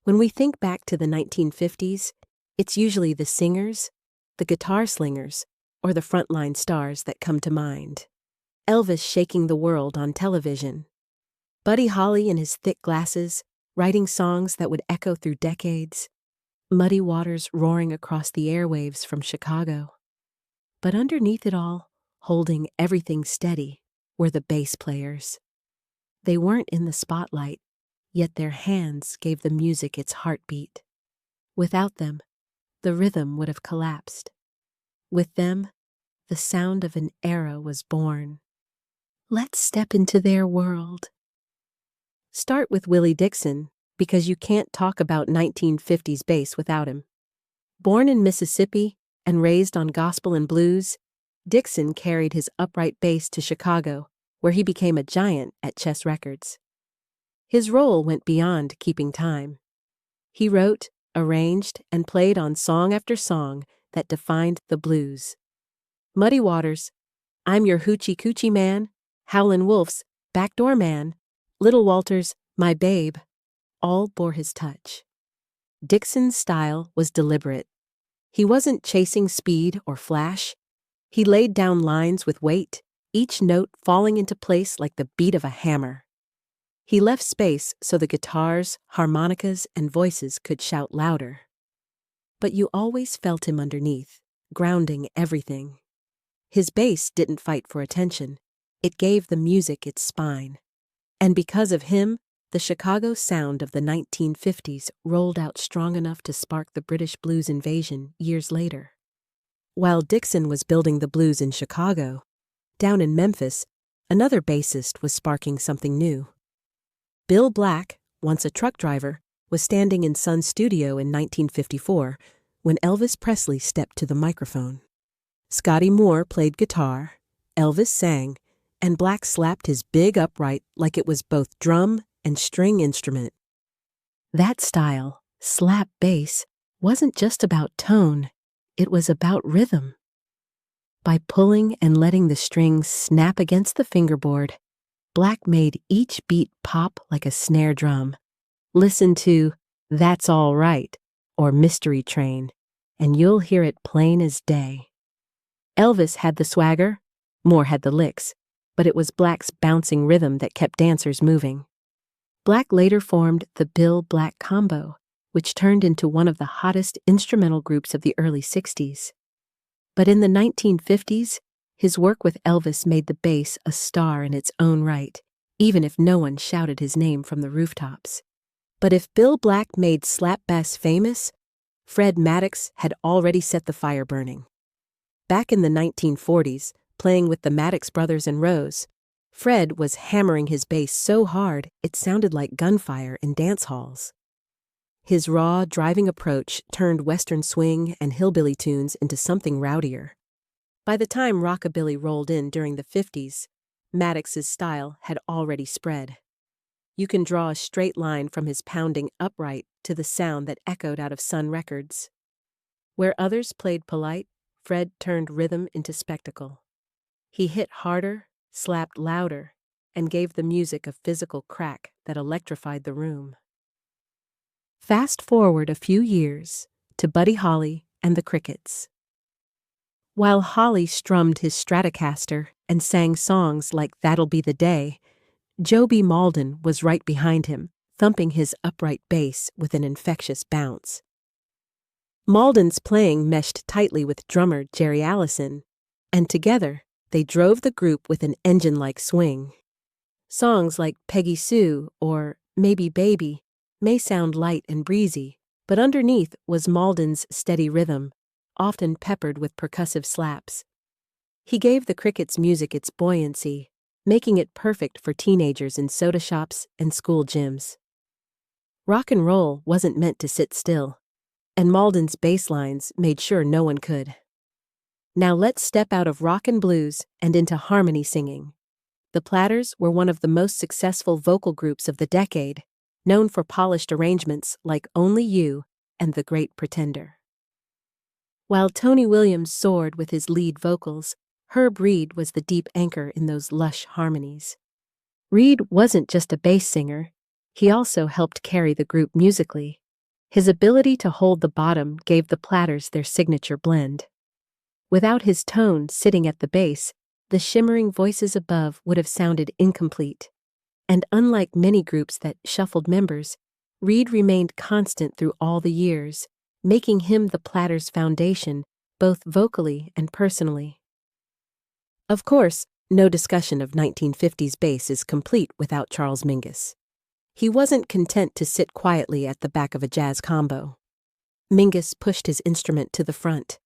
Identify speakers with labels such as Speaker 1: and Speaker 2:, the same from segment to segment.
Speaker 1: When we think back to the 1950s, it's usually the singers, the guitar slingers, or the frontline stars that come to mind. Elvis shaking the world on television. Buddy Holly in his thick glasses, writing songs that would echo through decades. Muddy Waters roaring across the airwaves from Chicago. But underneath it all, holding everything steady, were the bass players. They weren't in the spotlight, yet their hands gave the music its heartbeat. Without them, the rhythm would have collapsed. With them, the sound of an era was born. Let's step into their world. Start with Willie Dixon, because you can't talk about 1950s bass without him. Born in Mississippi and raised on gospel and blues, Dixon carried his upright bass to Chicago, where he became a giant at Chess Records. His role went beyond keeping time. He wrote, arranged, and played on song after song that defined the blues. Muddy Waters, I'm Your Hoochie Coochie Man, Howlin' Wolf's Backdoor Man, Little Walter's My Babe, all bore his touch. Dixon's style was deliberate. He wasn't chasing speed or flash. He laid down lines with weight, each note falling into place like the beat of a hammer. He left space so the guitars, harmonicas, and voices could shout louder. But you always felt him underneath, grounding everything. His bass didn't fight for attention. It gave the music its spine. And because of him, the Chicago sound of the 1950s rolled out strong enough to spark the British blues invasion years later. While Dixon was building the blues in Chicago, down in Memphis, another bassist was sparking something new. Bill Black, once a truck driver, was standing in Sun's studio in 1954 when Elvis Presley stepped to the microphone. Scotty Moore played guitar, Elvis sang, and Black slapped his big upright like it was both drum and string instrument. That style, slap bass, wasn't just about tone, it was about rhythm. By pulling and letting the strings snap against the fingerboard, Black made each beat pop like a snare drum. Listen to That's All Right or Mystery Train, and you'll hear it plain as day. Elvis had the swagger, Moore had the licks, but it was Black's bouncing rhythm that kept dancers moving. Black later formed the Bill Black Combo, which turned into one of the hottest instrumental groups of the early 60s. But in the 1950s, his work with Elvis made the bass a star in its own right, even if no one shouted his name from the rooftops. But if Bill Black made slap bass famous, Fred Maddox had already set the fire burning. Back in the 1940s, playing with the Maddox brothers and Rose, Fred was hammering his bass so hard it sounded like gunfire in dance halls. His raw, driving approach turned Western swing and hillbilly tunes into something rowdier. By the time rockabilly rolled in during the 50s, Maddox's style had already spread. You can draw a straight line from his pounding upright to the sound that echoed out of Sun Records. Where others played polite, Fred turned rhythm into spectacle. He hit harder, slapped louder, and gave the music a physical crack that electrified the room. Fast forward a few years to Buddy Holly and the Crickets. While Holly strummed his Stratocaster and sang songs like That'll Be the Day, Joe B. Malden was right behind him, thumping his upright bass with an infectious bounce. Malden's playing meshed tightly with drummer Jerry Allison, and together they drove the group with an engine-like swing. Songs like Peggy Sue or Maybe Baby may sound light and breezy, but underneath was Malden's steady rhythm, often peppered with percussive slaps. He gave the Crickets' music its buoyancy, making it perfect for teenagers in soda shops and school gyms. Rock and roll wasn't meant to sit still, and Malden's bass lines made sure no one could. Now let's step out of rock and blues and into harmony singing. The Platters were one of the most successful vocal groups of the decade, known for polished arrangements like Only You and The Great Pretender. While Tony Williams soared with his lead vocals, Herb Reed was the deep anchor in those lush harmonies. Reed wasn't just a bass singer, he also helped carry the group musically, His ability to hold the bottom gave the Platters their signature blend. Without his tone sitting at the base, the shimmering voices above would have sounded incomplete. And unlike many groups that shuffled members, Reed remained constant through all the years, making him the Platters' foundation, both vocally and personally. Of course, no discussion of 1950s bass is complete without Charles Mingus. He wasn't content to sit quietly at the back of a jazz combo. Mingus pushed his instrument to the front.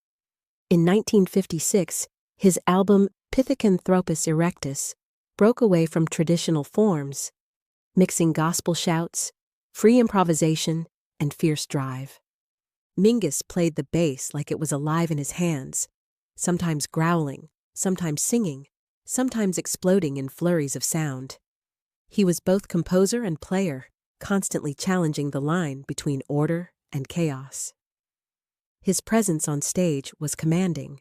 Speaker 1: In 1956, his album Pithecanthropus erectus broke away from traditional forms, mixing gospel shouts, free improvisation, and fierce drive. Mingus played the bass like it was alive in his hands, sometimes growling, sometimes singing, sometimes exploding in flurries of sound. He was both composer and player, constantly challenging the line between order and chaos. His presence on stage was commanding.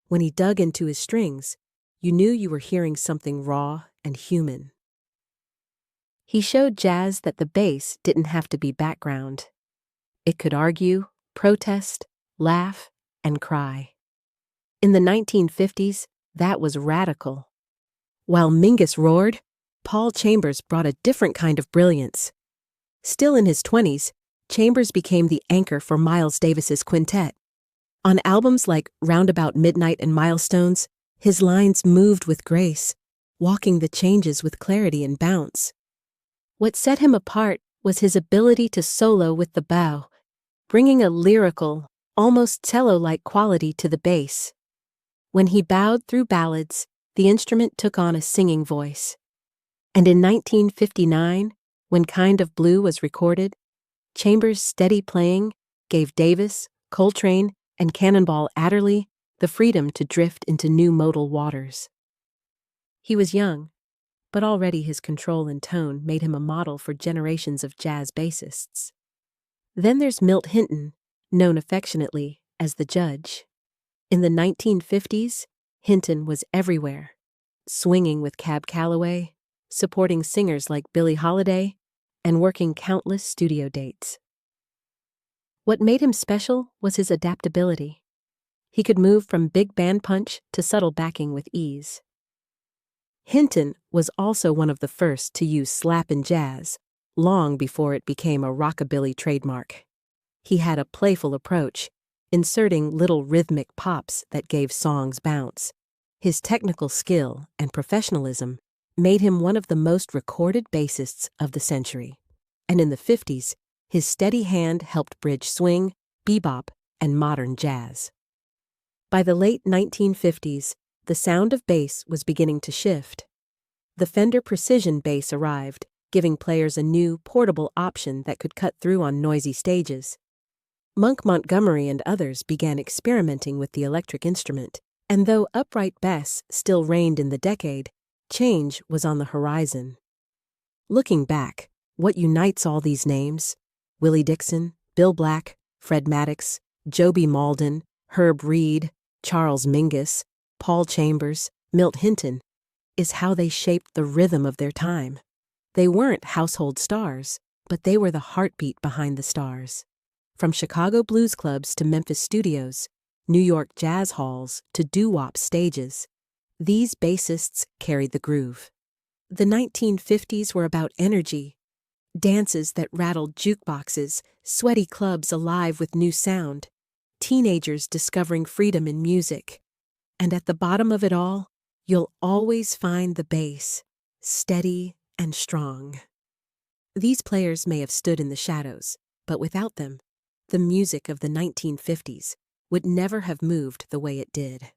Speaker 1: When he dug into his strings, you knew you were hearing something raw and human. He showed jazz that the bass didn't have to be background. It could argue, protest, laugh, and cry. In the 1950s, that was radical. While Mingus roared, Paul Chambers brought a different kind of brilliance. Still in his 20s, Chambers became the anchor for Miles Davis's quintet. On albums like Roundabout Midnight and Milestones, his lines moved with grace, walking the changes with clarity and bounce. What set him apart was his ability to solo with the bow, bringing a lyrical, almost cello-like quality to the bass. When he bowed through ballads, the instrument took on a singing voice. And in 1959, when Kind of Blue was recorded, Chambers' steady playing gave Davis, Coltrane, and Cannonball Adderley the freedom to drift into new modal waters. He was young, but already his control and tone made him a model for generations of jazz bassists. Then there's Milt Hinton, known affectionately as the Judge. In the 1950s, Hinton was everywhere, swinging with Cab Calloway, supporting singers like Billie Holiday, and working countless studio dates. What made him special was his adaptability. He could move from big band punch to subtle backing with ease. Hinton was also one of the first to use slap in jazz, long before it became a rockabilly trademark. He had a playful approach, inserting little rhythmic pops that gave songs bounce. His technical skill and professionalism made him one of the most recorded bassists of the century. And in the 50s, his steady hand helped bridge swing, bebop, and modern jazz. By the late 1950s, the sound of bass was beginning to shift. The Fender Precision bass arrived, giving players a new, portable option that could cut through on noisy stages. Monk Montgomery and others began experimenting with the electric instrument, and though upright bass still reigned in the decade, change was on the horizon. Looking back, what unites all these names? Willie Dixon, Bill Black, Fred Maddox, Joby Malden, Herb Reed, Charles Mingus, Paul Chambers, Milt Hinton, is how they shaped the rhythm of their time. They weren't household stars, but they were the heartbeat behind the stars. From Chicago blues clubs to Memphis studios, New York jazz halls to doo-wop stages, these bassists carried the groove. The 1950s were about energy, dances that rattled jukeboxes, sweaty clubs alive with new sound, teenagers discovering freedom in music. And at the bottom of it all, you'll always find the bass, steady and strong. These players may have stood in the shadows, but without them, the music of the 1950s would never have moved the way it did.